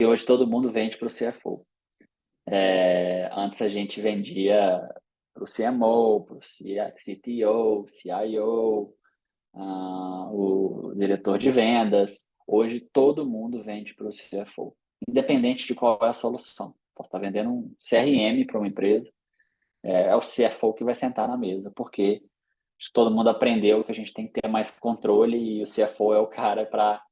E hoje todo mundo vende para o CFO. Antes a gente vendia para o CMO, para o CTO, CIO, o diretor de vendas. Hoje todo mundo vende para o CFO, independente de qual é a solução. Posso estar vendendo um CRM para uma empresa, é o CFO que vai sentar na mesa, porque todo mundo aprendeu que a gente tem que ter mais controle e o CFO é o cara para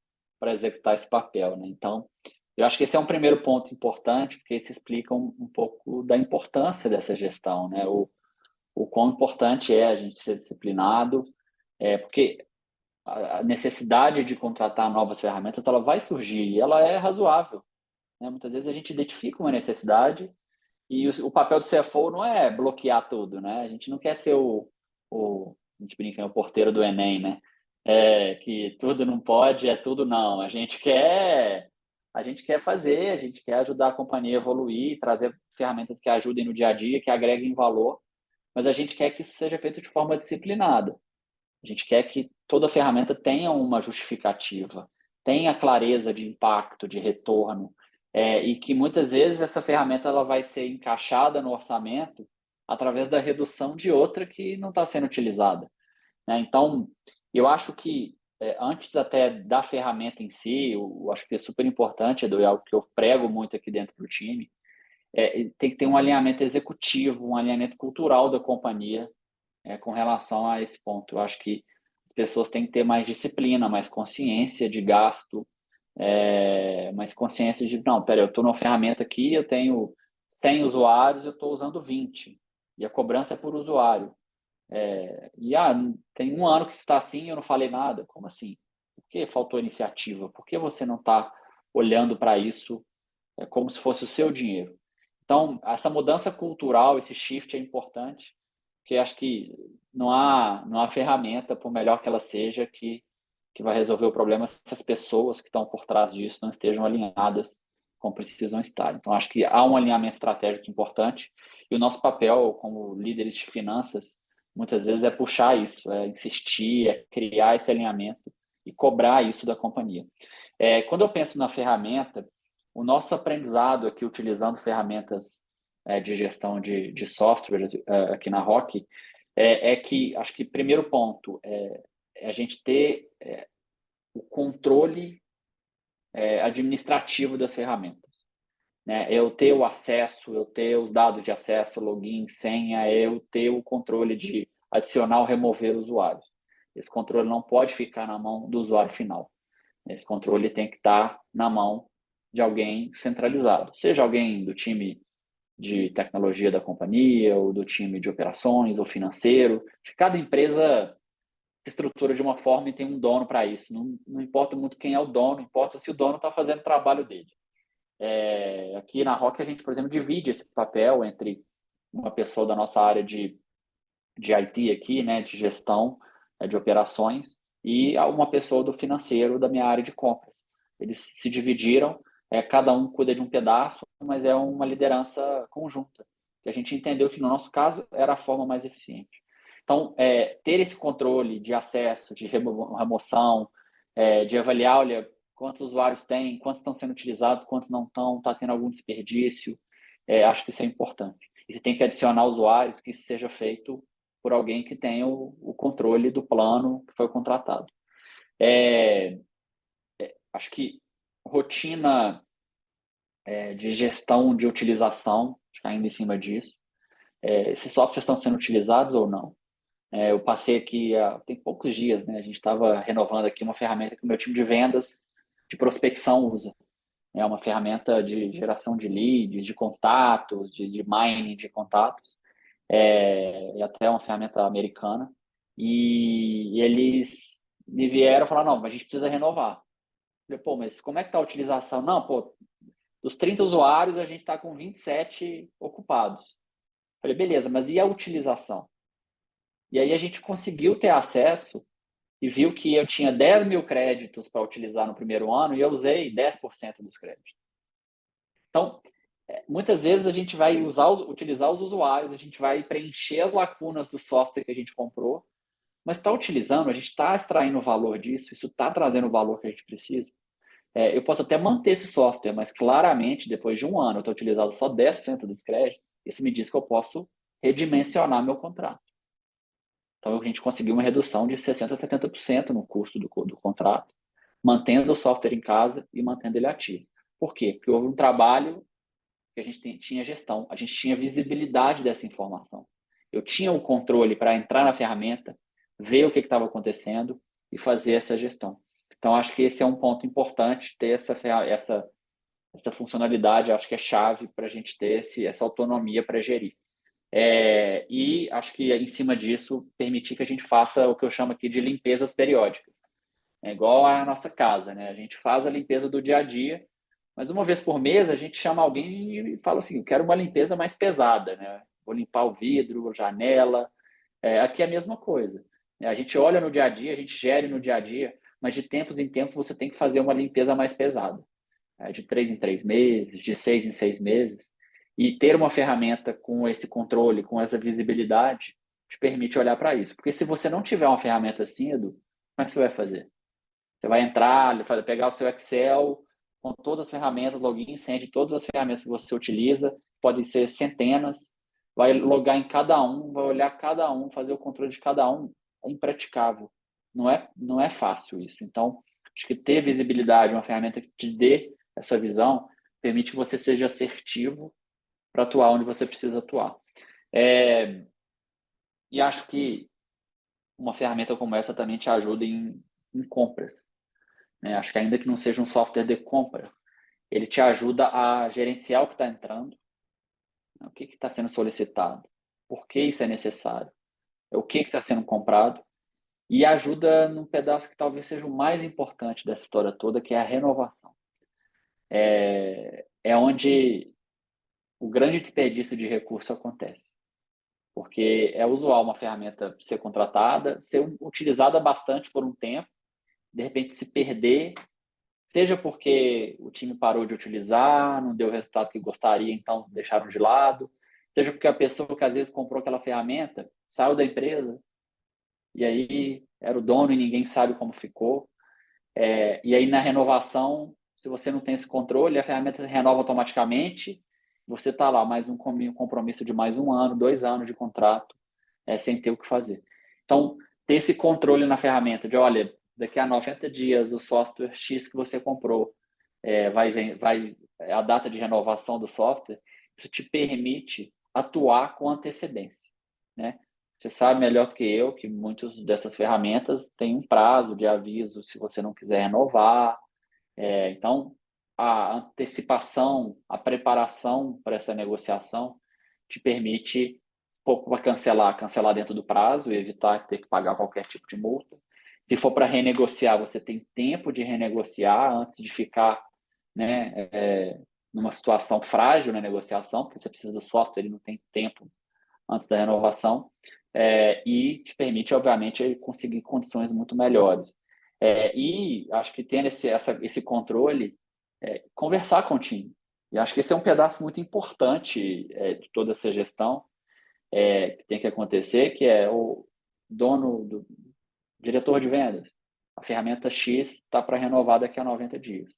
executar esse papel, né? Então, eu acho que esse é um primeiro ponto importante, porque isso explica um pouco da importância dessa gestão, né? O quão importante é a gente ser disciplinado, porque a necessidade de contratar novas ferramentas ela vai surgir e ela é razoável, né? Muitas vezes a gente identifica uma necessidade e o papel do CFO não é bloquear tudo, né? A gente não quer ser a gente brinca, é o porteiro do Enem, né? Que tudo não pode, é tudo não. A gente quer fazer, a gente quer ajudar a companhia a evoluir, trazer ferramentas que ajudem no dia a dia, que agreguem valor, mas a gente quer que isso seja feito de forma disciplinada. A gente quer que toda ferramenta tenha uma justificativa, tenha clareza de impacto, de retorno, e que muitas vezes essa ferramenta ela vai ser encaixada no orçamento através da redução de outra que não está sendo utilizada, né? Então, eu acho que antes até da ferramenta em si, eu acho que é super importante, Edu, é algo que eu prego muito aqui dentro do time, tem que ter um alinhamento executivo, um alinhamento cultural da companhia com relação a esse ponto. Eu acho que as pessoas têm que ter mais disciplina, mais consciência de gasto, mais consciência de, não, pera, eu estou numa ferramenta aqui, eu tenho 100 usuários, eu estou usando 20, e a cobrança é por usuário. Tem um ano que está assim, eu não falei nada. Como assim? Por que faltou iniciativa? Por que você não está olhando para isso como se fosse o seu dinheiro? Então, essa mudança cultural, esse shift é importante, porque acho que não há ferramenta, por melhor que ela seja, que vai resolver o problema se as pessoas que estão por trás disso não estejam alinhadas como precisam estar. Então, acho que há um alinhamento estratégico importante e o nosso papel como líderes de finanças, muitas vezes, é puxar isso, é insistir, é criar esse alinhamento e cobrar isso da companhia. Quando eu penso na ferramenta, o nosso aprendizado aqui utilizando ferramentas de gestão de software aqui na Rock que, acho que primeiro ponto é a gente ter o controle administrativo das ferramentas, né? Eu ter o acesso, eu ter os dados de acesso, login, senha, eu ter o controle de adicionar ou remover usuários. Esse controle não pode ficar na mão do usuário final. Esse controle tem que estar na mão de alguém centralizado, seja alguém do time de tecnologia da companhia, ou do time de operações, ou financeiro. Cada empresa se estrutura de uma forma e tem um dono para isso. Não importa muito quem é o dono, importa se o dono está fazendo o trabalho dele. Aqui na Rock, a gente, por exemplo, divide esse papel entre uma pessoa da nossa área de IT aqui, né, de gestão de operações, e uma pessoa do financeiro da minha área de compras. Eles se dividiram, cada um cuida de um pedaço, mas é uma liderança conjunta. Que a gente entendeu que, no nosso caso, era a forma mais eficiente. Então, ter esse controle de acesso, de remoção, de avaliar, olha, quantos usuários tem, quantos estão sendo utilizados, quantos não estão, está tendo algum desperdício, acho que isso é importante. E você tem que adicionar usuários, que isso seja feito por alguém que tenha o controle do plano que foi contratado. Acho que rotina de gestão de utilização, ainda em cima disso. Esses softwares estão sendo utilizados ou não? Eu passei aqui tem poucos dias, né? A gente estava renovando aqui uma ferramenta que o meu time de vendas de prospecção usa. É uma ferramenta de geração de leads, de contatos, de mining de contatos. E até uma ferramenta americana. E eles me vieram falar, não, mas a gente precisa renovar. Eu falei, pô, mas como é que está a utilização? Não, pô, dos 30 usuários, a gente está com 27 ocupados. Eu falei, beleza, mas e a utilização? E aí a gente conseguiu ter acesso e viu que eu tinha 10 mil créditos para utilizar no primeiro ano e eu usei 10% dos créditos. Então, muitas vezes a gente vai utilizar os usuários, a gente vai preencher as lacunas do software que a gente comprou, mas está utilizando, a gente está extraindo o valor disso, isso está trazendo o valor que a gente precisa. Eu posso até manter esse software, mas claramente, depois de um ano, eu estou utilizando só 10% dos créditos, isso me diz que eu posso redimensionar meu contrato. Então, a gente conseguiu uma redução de 60% a 70% no custo do contrato, mantendo o software em casa e mantendo ele ativo. Por quê? Porque houve um trabalho que a gente tinha gestão, a gente tinha visibilidade dessa informação. Eu tinha o controle para entrar na ferramenta, ver o que estava acontecendo e fazer essa gestão. Então, acho que esse é um ponto importante, ter essa funcionalidade, acho que é chave para a gente ter essa autonomia para gerir. E acho que, em cima disso, permitir que a gente faça o que eu chamo aqui de limpezas periódicas. É igual a nossa casa, né? A gente faz a limpeza do dia a dia, mas uma vez por mês a gente chama alguém e fala assim, eu quero uma limpeza mais pesada, né? Vou limpar o vidro, a janela. Aqui é a mesma coisa. A gente olha no dia a dia, a gente gere no dia a dia, mas de tempos em tempos você tem que fazer uma limpeza mais pesada. De 3 em 3 meses, de 6 em 6 meses. E ter uma ferramenta com esse controle, com essa visibilidade, te permite olhar para isso. Porque se você não tiver uma ferramenta assim, Edu, como é que você vai fazer? Você vai entrar, pegar o seu Excel com todas as ferramentas, login, senha de todas as ferramentas que você utiliza, podem ser centenas, vai logar em cada um, vai olhar cada um, fazer o controle de cada um, é impraticável. Não é fácil isso. Então, acho que ter visibilidade, uma ferramenta que te dê essa visão, permite que você seja assertivo para atuar onde você precisa atuar. E acho que uma ferramenta como essa também te ajuda em compras. Né? Acho que ainda que não seja um software de compra, ele te ajuda a gerenciar o que está entrando, né? O que está sendo solicitado, por que isso é necessário, o que está sendo comprado, e ajuda num pedaço que talvez seja o mais importante dessa história toda, que é a renovação. É onde o grande desperdício de recurso acontece. Porque é usual uma ferramenta ser contratada, ser utilizada bastante por um tempo, de repente se perder, seja porque o time parou de utilizar, não deu o resultado que gostaria, então deixaram de lado, seja porque a pessoa que às vezes comprou aquela ferramenta saiu da empresa e aí era o dono e ninguém sabe como ficou. E aí na renovação, se você não tem esse controle, a ferramenta renova automaticamente, você está lá, mais um compromisso de mais um ano, 2 anos de contrato, sem ter o que fazer. Então, ter esse controle na ferramenta de, olha, daqui a 90 dias o software X que você comprou vai a data de renovação do software, isso te permite atuar com antecedência, né? Você sabe melhor do que eu que muitas dessas ferramentas têm um prazo de aviso se você não quiser renovar. Então, a antecipação, a preparação para essa negociação te permite, pouco para cancelar dentro do prazo e evitar ter que pagar qualquer tipo de multa. Se for para renegociar, você tem tempo de renegociar antes de ficar, né, numa situação frágil na negociação, porque você precisa do software, ele não tem tempo antes da renovação, e te permite, obviamente, conseguir condições muito melhores. E acho que tendo esse controle, conversar com o time. E acho que esse é um pedaço muito importante de toda essa gestão que tem que acontecer, que é o do diretor de vendas. A ferramenta X está para renovar daqui a 90 dias.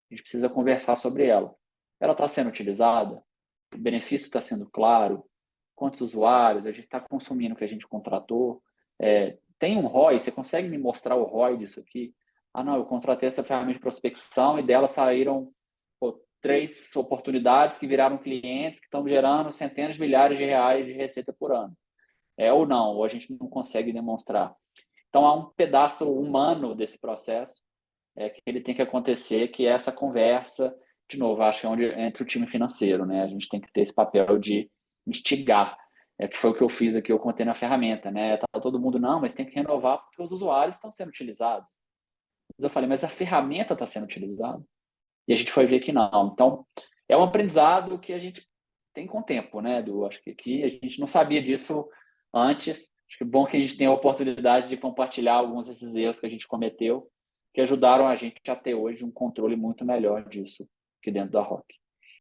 A gente precisa conversar sobre ela. Ela está sendo utilizada? O benefício está sendo claro? Quantos usuários? A gente está consumindo o que a gente contratou? Tem um ROI? Você consegue me mostrar o ROI disso aqui? Ah, não, eu contratei essa ferramenta de prospecção e dela saíram 3 oportunidades que viraram clientes que estão gerando centenas de milhares de reais de receita por ano. Ou não, ou a gente não consegue demonstrar. Então, há um pedaço humano desse processo que ele tem que acontecer, que é essa conversa, de novo, acho que é onde entra o time financeiro, né? A gente tem que ter esse papel de instigar, que foi o que eu fiz aqui, eu contei na ferramenta, né? Tá todo mundo, não, mas tem que renovar porque os usuários estão sendo utilizados. Mas eu falei, mas a ferramenta está sendo utilizada? E a gente foi ver que não. Então, é um aprendizado que a gente tem com o tempo, né, Edu? Acho que aqui a gente não sabia disso antes. Acho que é bom que a gente tenha a oportunidade de compartilhar alguns desses erros que a gente cometeu, que ajudaram a gente a ter hoje um controle muito melhor disso aqui dentro da Rock.